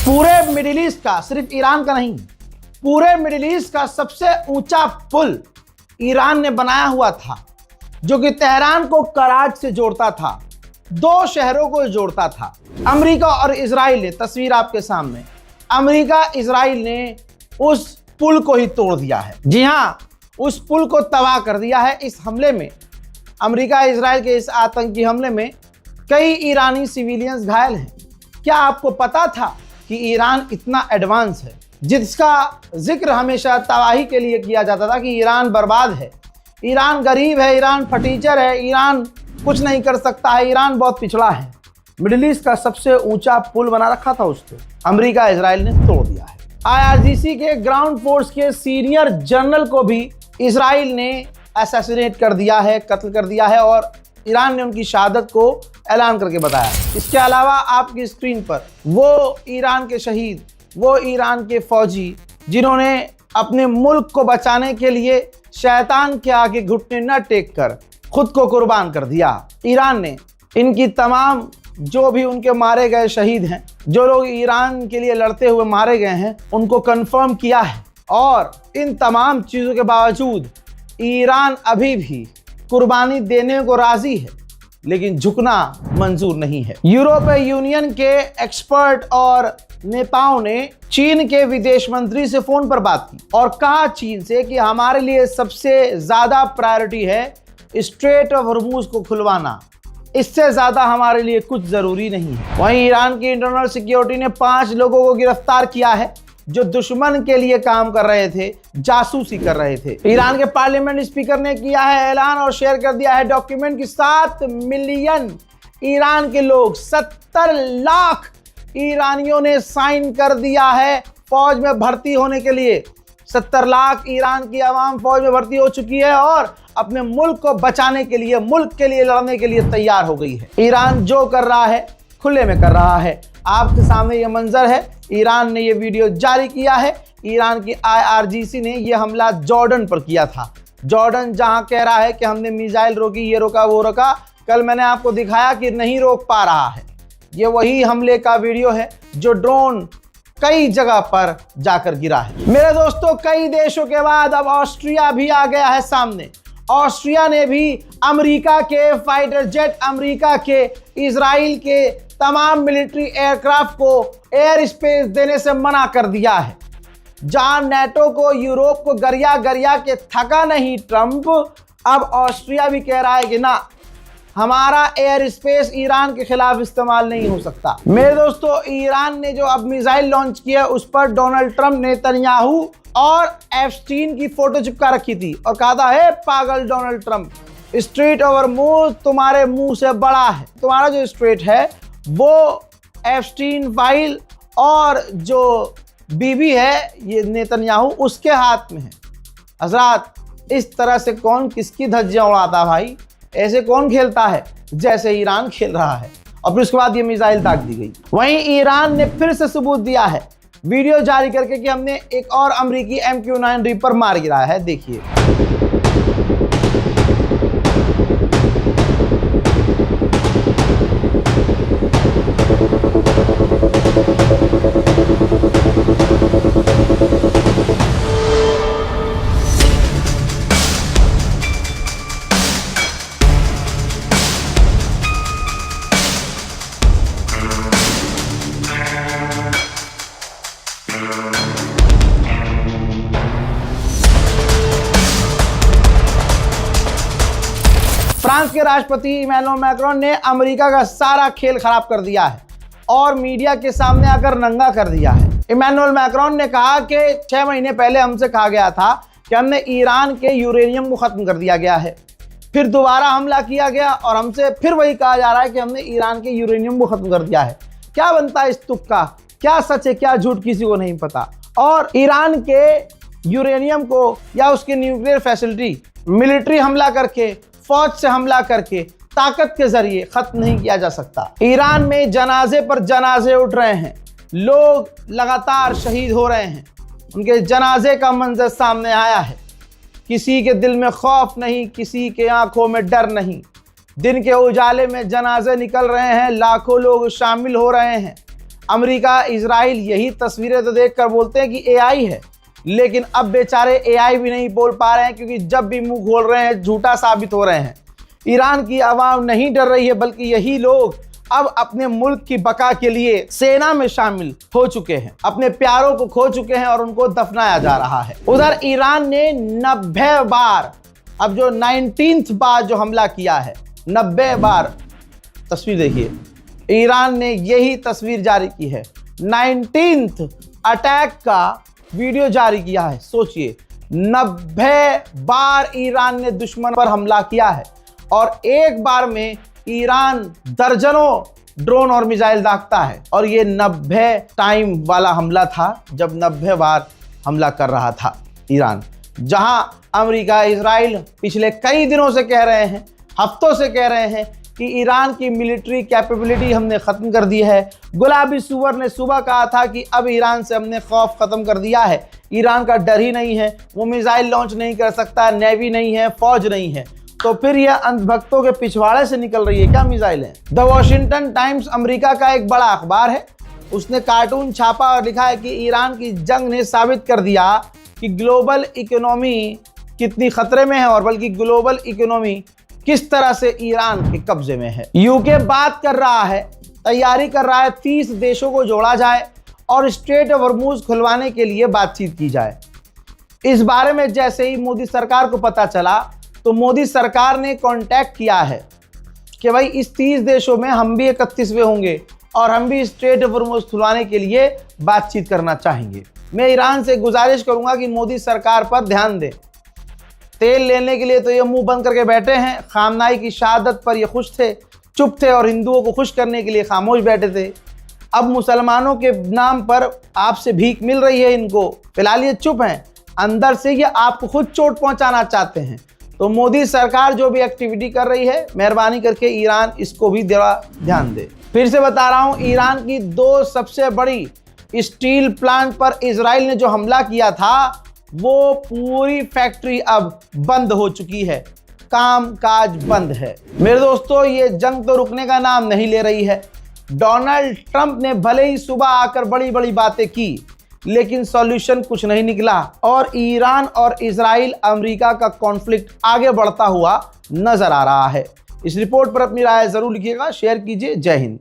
पूरे middle east का, सिर्फ ईरान का नहीं, पूरे मिडिल ईस्ट का सबसे ऊंचा पुल ईरान ने बनाया हुआ था, जो कि तेहरान को कराच से जोड़ता था, दो शहरों को जोड़ता था। अमेरिका और इजराइल ने, तस्वीर आपके सामने, अमेरिका इजराइल ने उस पुल को ही तोड़ दिया है। जी हां, उस पुल को तबाह कर दिया है। इस हमले में, अमेरिका इजराइल के इस आतंकी हमले में कई ईरानी सिविलियंस घायल हैं। क्या आपको पता था कि ईरान इतना एडवांस है, जिसका जिक्र हमेशा तबाही के लिए किया जाता था कि ईरान बर्बाद है, ईरान गरीब है, ईरान फटीचर है, ईरान कुछ नहीं कर सकता है, ईरान बहुत पिछड़ा है। मिडिल ईस्ट का सबसे ऊंचा पुल बना रखा था, उसको अमेरिका इजराइल ने तोड़ दिया है। IRGC के ग्राउंड फोर्स के सीनियर जनरल को भी इजराइल ने असैसिनेट कर दिया है, कत्ल कर दिया है, और ईरान ने उनकी शहादत को ऐलान करके बताया। इसके अलावा आपकी स्क्रीन पर वो ईरान के शहीद, वो ईरान के फौजी जिन्होंने अपने मुल्क को बचाने के लिए शैतान के आगे घुटने न टेक कर खुद को कुर्बान कर दिया। ईरान ने इनकी तमाम, जो भी उनके मारे गए शहीद हैं, जो लोग ईरान के लिए लड़ते हुए मारे गए हैं, उनको कंफर्म किया है। और इन तमाम चीज़ों के बावजूद ईरान अभी भी कुर्बानी देने को राजी है, लेकिन झुकना मंजूर नहीं है। यूरोपीय यूनियन के एक्सपर्ट और नेताओं ने चीन के विदेश मंत्री से फोन पर बात की और कहा चीन से कि हमारे लिए सबसे ज्यादा प्रायोरिटी है स्ट्रेट ऑफ हॉर्मूज को खुलवाना, इससे ज्यादा हमारे लिए कुछ जरूरी नहीं है। वहीं ईरान की इंटरनल सिक्योरिटी ने 5 लोगों को गिरफ्तार किया है जो दुश्मन के लिए काम कर रहे थे, जासूसी कर रहे थे। ईरान के पार्लियामेंट स्पीकर ने किया है ऐलान और शेयर कर दिया है डॉक्यूमेंट कि 7 मिलियन ईरान के लोग, 70 लाख ईरानियों ने साइन कर दिया है फौज में भर्ती होने के लिए। 70 लाख ईरान की आवाम फौज में भर्ती हो चुकी है और अपने मुल्क को बचाने के लिए, मुल्क के लिए लड़ने के लिए तैयार हो गई है। ईरान जो कर रहा है खुले में कर रहा है। आपके सामने ये मंजर है। ईरान ने ये वीडियो जारी किया है। ईरान की IRGC ने ये हमला जॉर्डन पर किया था। जॉर्डन जहां कह रहा है कि हमने मिसाइल रोकी, ये रोका, वो रोका। कल मैंने आपको दिखाया कि नहीं रोक पा रहा है। ये वही हमले का वीडियो है जो ड्रोन कई जगह पर जाकर गिरा है। मेरे दोस्तों, कई देशों के बाद अब ऑस्ट्रिया भी आ गया है सामने। ऑस्ट्रिया ने भी अमेरिका के फाइटर जेट, अमेरिका के, इजराइल के तमाम मिलिट्री एयरक्राफ्ट को एयर स्पेस देने से मना कर दिया है। जहां नेटो को, यूरोप को गरिया गरिया के थका नहीं ट्रंप, अब ऑस्ट्रिया भी कह रहा है कि ना, हमारा एयर स्पेस ईरान के खिलाफ इस्तेमाल नहीं हो सकता। मेरे दोस्तों, ईरान ने जो अब मिसाइल लॉन्च किया उस पर डोनाल्ड ट्रंप, नेतन्याहू और एप्स्टीन की फोटो चिपका रखी थी और कहा था, हे पागल डोनाल्ड ट्रंप, स्ट्रेट ओवर मुंह तुम्हारे मुंह से बड़ा है। तुम्हारा जो स्ट्रेट है वो एप्स्टीन फाइल और जो बीबी है ये नेतन्याहू, उसके हाथ में है। हजरात, इस तरह से कौन किसकी धज्जियां उड़ाता भाई? ऐसे कौन खेलता है जैसे ईरान खेल रहा है? और फिर उसके बाद ये मिसाइल दाग दी गई। वहीं ईरान ने फिर से सबूत दिया है वीडियो जारी करके कि हमने एक और अमेरिकी MQ-9 रीपर मार गिराया है। देखिए, फ्रांस के राष्ट्रपति इमैनुअल मैक्रोन ने अमेरिका का सारा खेल खराब कर दिया है और मीडिया के सामने आकर नंगा कर दिया है। इमैनुअल मैक्रोन ने कहा कि 6 महीने पहले हमसे कहा गया था कि हमने ईरान के यूरेनियम को खत्म कर दिया गया है, फिर दोबारा हमला किया गया और हमसे फिर वही कहा जा रहा है कि हमने ईरान के यूरेनियम को खत्म कर दिया है। क्या बनता है इस तुक्का? क्या सच है, क्या झूठ, किसी को नहीं पता। और ईरान के यूरेनियम को या उसकी न्यूक्लियर फैसिलिटी मिलिट्री हमला करके, फौज से हमला करके, ताकत के जरिए खत्म नहीं किया जा सकता। ईरान में जनाजे पर जनाजे उठ रहे हैं, लोग लगातार शहीद हो रहे हैं। उनके जनाजे का मंजर सामने आया है। किसी के दिल में खौफ नहीं, किसी के आंखों में डर नहीं। दिन के उजाले में जनाजे निकल रहे हैं, लाखों लोग शामिल हो रहे हैं। अमेरिका, इजराइल यही तस्वीरें तो देखकर बोलते हैं कि एआई है, लेकिन अब बेचारे एआई भी नहीं बोल पा रहे हैं, क्योंकि जब भी मुंह खोल रहे हैं झूठा साबित हो रहे हैं। ईरान की आवाम नहीं डर रही है, बल्कि यही लोग अब अपने मुल्क की बका के लिए सेना में शामिल हो चुके हैं, अपने प्यारों को खो चुके हैं और उनको दफनाया जा रहा है। उधर ईरान ने 90 बार, अब जो 19th बार जो हमला किया है, 90 बार, तस्वीर देखिए, ईरान ने यही तस्वीर जारी की है, 19th अटैक का वीडियो जारी किया है। सोचिए, 90 बार ईरान ने दुश्मन पर हमला किया है और एक बार में ईरान दर्जनों ड्रोन और मिसाइल दागता है, और ये 90 टाइम वाला हमला था जब 90 बार हमला कर रहा था ईरान। जहां अमेरिका, इजराइल पिछले कई दिनों से कह रहे हैं, हफ्तों से कह रहे हैं कि ईरान की मिलिट्री कैपेबिलिटी हमने ख़त्म कर दी है। गुलाबी सुअर ने सुबह कहा था कि अब ईरान से हमने खौफ ख़त्म कर दिया है, ईरान का डर ही नहीं है, वो मिसाइल लॉन्च नहीं कर सकता, नेवी नहीं है, फौज नहीं है। तो फिर यह अंधभक्तों के पिछवाड़े से निकल रही है क्या मिसाइल है? द वॉशिंगटन टाइम्स अमेरिका का एक बड़ा अखबार है, उसने कार्टून छापा और लिखा है कि ईरान की जंग ने साबित कर दिया कि ग्लोबल इकोनॉमी कितनी खतरे में है, और बल्कि ग्लोबल इकोनॉमी किस तरह से ईरान के कब्जे में है। यूके बात कर रहा है, तैयारी कर रहा है 30 देशों को जोड़ा जाए और स्ट्रेट ऑफ हॉर्मुज खुलवाने के लिए बातचीत की जाए। इस बारे में जैसे ही मोदी सरकार को पता चला, तो मोदी सरकार ने कांटेक्ट किया है कि भाई इस 30 देशों में हम भी 31वें होंगे और हम भी स्ट्रेट ऑफ हॉर्मुज खुलवाने के लिए बातचीत करना चाहेंगे। मैं ईरान से गुजारिश करूंगा कि मोदी सरकार पर ध्यान दें। तेल लेने के लिए तो ये मुंह बंद करके बैठे हैं, खामनाई की शहादत पर ये खुश थे, चुप थे, और हिंदुओं को खुश करने के लिए खामोश बैठे थे। अब मुसलमानों के नाम पर आपसे भीख मिल रही है इनको, फिलहाल ये चुप हैं, अंदर से ये आपको खुद चोट पहुंचाना चाहते हैं। तो मोदी सरकार जो भी एक्टिविटी कर रही है, मेहरबानी करके ईरान इसको भी ध्यान दे। फिर से बता रहा हूं, ईरान की 2 सबसे बड़ी स्टील प्लांट पर इजराइल ने जो हमला किया था, वो पूरी फैक्ट्री अब बंद हो चुकी है, काम काज बंद है। मेरे दोस्तों, ये जंग तो रुकने का नाम नहीं ले रही है। डोनाल्ड ट्रंप ने भले ही सुबह आकर बड़ी बड़ी बातें की, लेकिन सॉल्यूशन कुछ नहीं निकला, और ईरान और इजराइल अमेरिका का कॉन्फ्लिक्ट आगे बढ़ता हुआ नजर आ रहा है। इस रिपोर्ट पर अपनी राय जरूर लिखिएगा, शेयर कीजिए। जय हिंद।